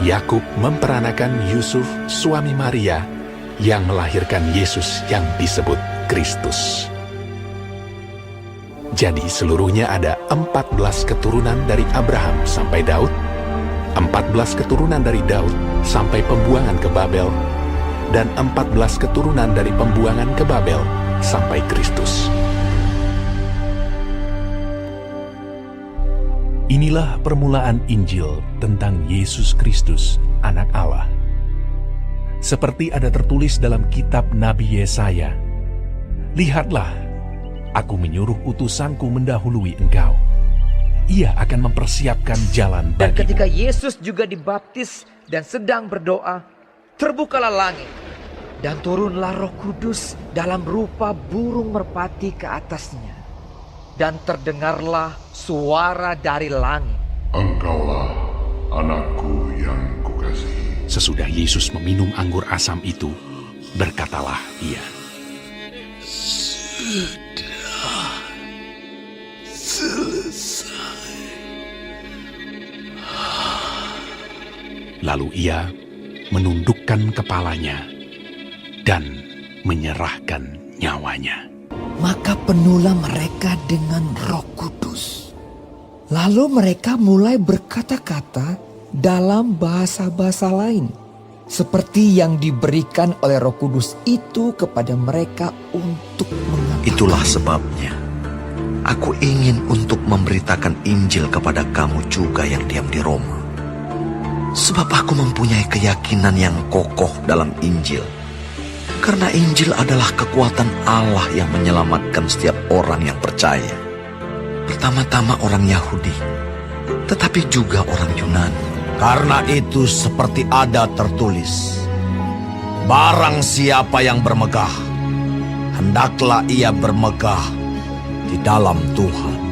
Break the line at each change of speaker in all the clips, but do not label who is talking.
Yakub memperanakan Yusuf, suami Maria, yang melahirkan Yesus yang disebut Kristus. Jadi seluruhnya ada 14 keturunan dari Abraham sampai Daud, 14 keturunan dari Daud sampai pembuangan ke Babel, dan 14 keturunan dari pembuangan ke Babel sampai Kristus. Inilah permulaan Injil tentang Yesus Kristus, Anak Allah. Seperti ada tertulis dalam kitab Nabi Yesaya, "Lihatlah, aku menyuruh utusanku mendahului engkau. Ia akan mempersiapkan jalan bagimu."
Dan ketika Yesus juga dibaptis dan sedang berdoa, terbukalah langit, dan turunlah Roh Kudus dalam rupa burung merpati ke atasnya. Dan terdengarlah suara dari langit,
"Engkaulah anakku yang kukasihi."
Sesudah Yesus meminum anggur asam itu, berkatalah ia,
"Sudah selesai."
Lalu ia menundukkan kepalanya dan menyerahkan nyawanya.
Maka penuhlah mereka dengan Roh Kudus. Lalu mereka mulai berkata-kata dalam bahasa-bahasa lain, seperti yang diberikan oleh Roh Kudus itu kepada mereka untuk mengatakan.
Itulah sebabnya aku ingin untuk memberitakan Injil kepada kamu juga yang diam di Roma. Sebab aku mempunyai keyakinan yang kokoh dalam Injil. Karena Injil adalah kekuatan Allah yang menyelamatkan setiap orang yang percaya. Pertama-tama orang Yahudi, tetapi juga orang Yunani.
Karena itu seperti ada tertulis, "Barang siapa yang bermegah, hendaklah ia bermegah di dalam Tuhan."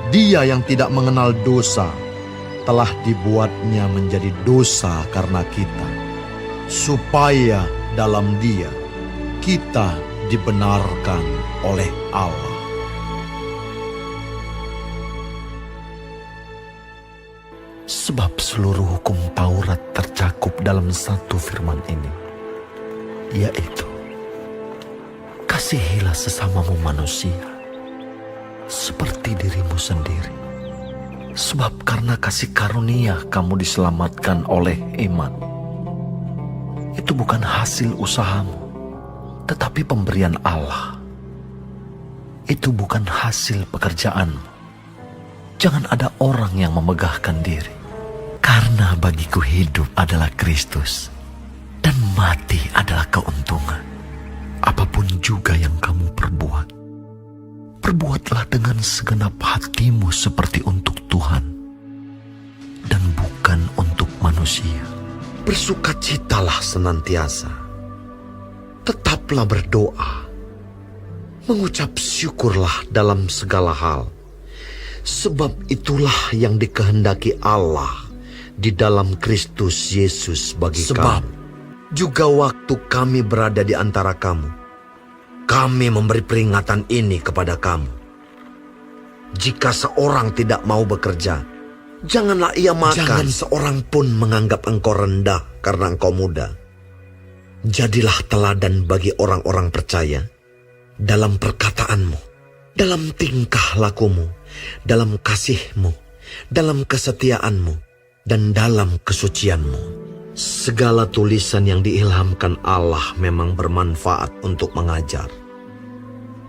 Dia yang tidak mengenal dosa telah dibuatnya menjadi dosa karena kita, supaya dalam Dia kita dibenarkan oleh Allah.
Sebab seluruh hukum Taurat tercakup dalam satu firman ini, yaitu, "Kasihilah sesamamu manusia seperti dirimu sendiri." Sebab karena kasih karunia kamu diselamatkan oleh iman. Itu bukan hasil usahamu, tetapi pemberian Allah. Itu bukan hasil pekerjaanmu. Jangan ada orang yang memegahkan diri. Karena bagiku hidup adalah Kristus, dan mati adalah keuntungan. Apapun juga yang kamu perbuat, perbuatlah dengan segenap hatimu seperti untuk Tuhan, dan bukan untuk manusia.
Bersukacitalah senantiasa, tetaplah berdoa, mengucap syukurlah dalam segala hal, sebab itulah yang dikehendaki Allah di dalam Kristus Yesus bagi kamu. Juga waktu kami berada di antara kamu, kami memberi peringatan ini kepada kamu. Jika seorang tidak mau bekerja, janganlah ia makan. Jangan seorang pun menganggap engkau rendah karena engkau muda. Jadilah teladan bagi orang-orang percaya dalam perkataanmu, dalam tingkah lakumu, dalam kasihmu, dalam kesetiaanmu, dan dalam kesucianmu. Segala tulisan yang diilhamkan Allah memang bermanfaat untuk mengajar,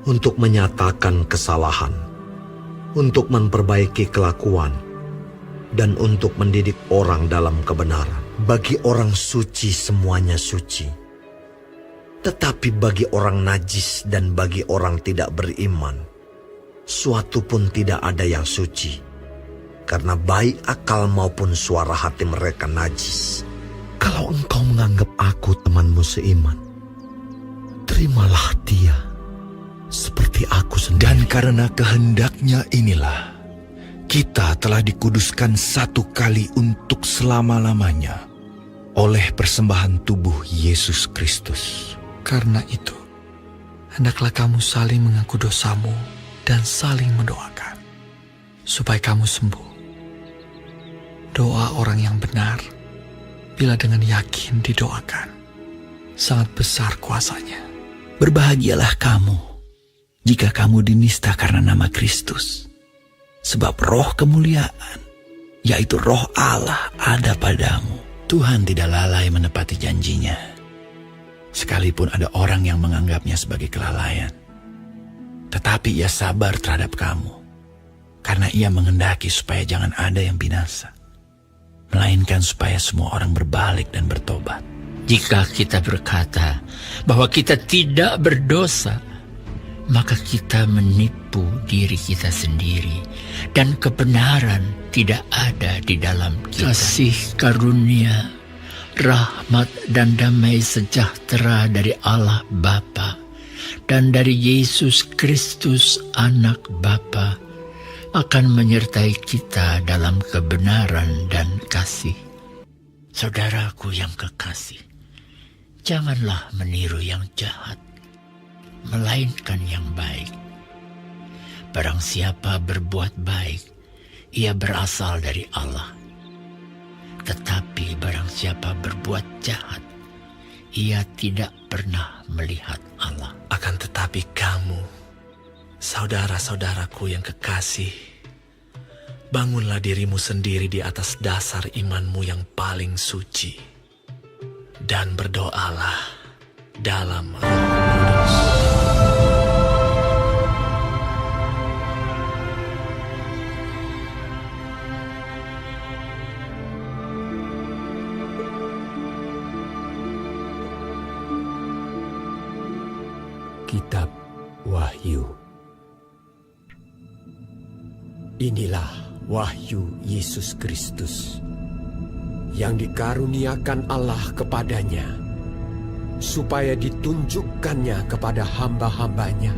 untuk menyatakan kesalahan, untuk memperbaiki kelakuan, dan untuk mendidik orang dalam kebenaran. Bagi orang suci semuanya suci, tetapi bagi orang najis dan bagi orang tidak beriman, suatu pun tidak ada yang suci, karena baik akal maupun suara hati mereka najis.
Kalau engkau menganggap aku temanmu seiman, terimalah dia seperti aku sendiri.
Dan karena kehendaknya inilah, kita telah dikuduskan satu kali untuk selama-lamanya oleh persembahan tubuh Yesus Kristus. Karena itu,
hendaklah kamu saling mengaku dosamu dan saling mendoakan, supaya kamu sembuh. Doa orang yang benar, bila dengan yakin didoakan, sangat besar kuasanya.
Berbahagialah kamu jika kamu dinista karena nama Kristus, sebab roh kemuliaan, yaitu roh Allah, ada padamu. Tuhan tidak lalai menepati janjinya, sekalipun ada orang yang menganggapnya sebagai kelalaian. Tetapi ia sabar terhadap kamu, karena ia menghendaki supaya jangan ada yang binasa, melainkan supaya semua orang berbalik dan bertobat.
Jika kita berkata bahwa kita tidak berdosa, maka kita menipu diri kita sendiri, dan kebenaran tidak ada di dalam kita. Kasih karunia, rahmat dan damai sejahtera dari Allah Bapa dan dari Yesus Kristus Anak Bapa akan menyertai kita dalam kebenaran dan kasih. Saudaraku yang kekasih, janganlah meniru yang jahat, melainkan yang baik. Barang siapa berbuat baik, ia berasal dari Allah. Tetapi barang siapa berbuat jahat, ia tidak pernah melihat Allah.
Akan tetapi kamu, saudara-saudaraku yang kekasih, bangunlah dirimu sendiri di atas dasar imanmu yang paling suci, dan berdoalah dalam Roh Kudus.
Kitab Wahyu. Inilah wahyu Yesus Kristus yang dikaruniakan Allah kepadanya, supaya ditunjukkannya kepada hamba-hambanya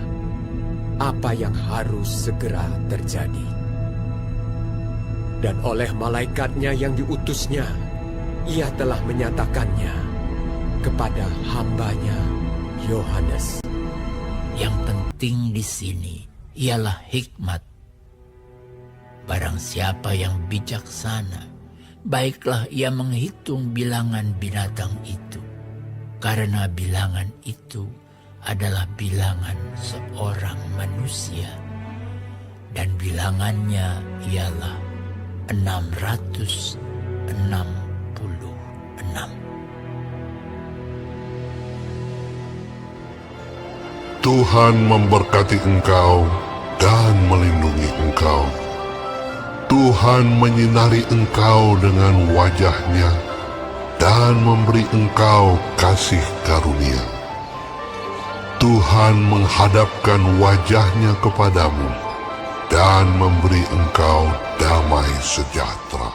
apa yang harus segera terjadi. Dan oleh malaikatnya yang diutusnya, ia telah menyatakannya kepada hambanya Yohanes.
Yang penting di sini ialah hikmat. Barang siapa yang bijaksana, baiklah ia menghitung bilangan binatang itu, karena bilangan itu adalah bilangan seorang manusia, dan bilangannya ialah 666.
Tuhan memberkati engkau dan melindungi engkau. Tuhan menyinari engkau dengan wajah-Nya dan memberi engkau kasih karunia. Tuhan menghadapkan wajah-Nya kepadamu dan memberi engkau damai sejahtera.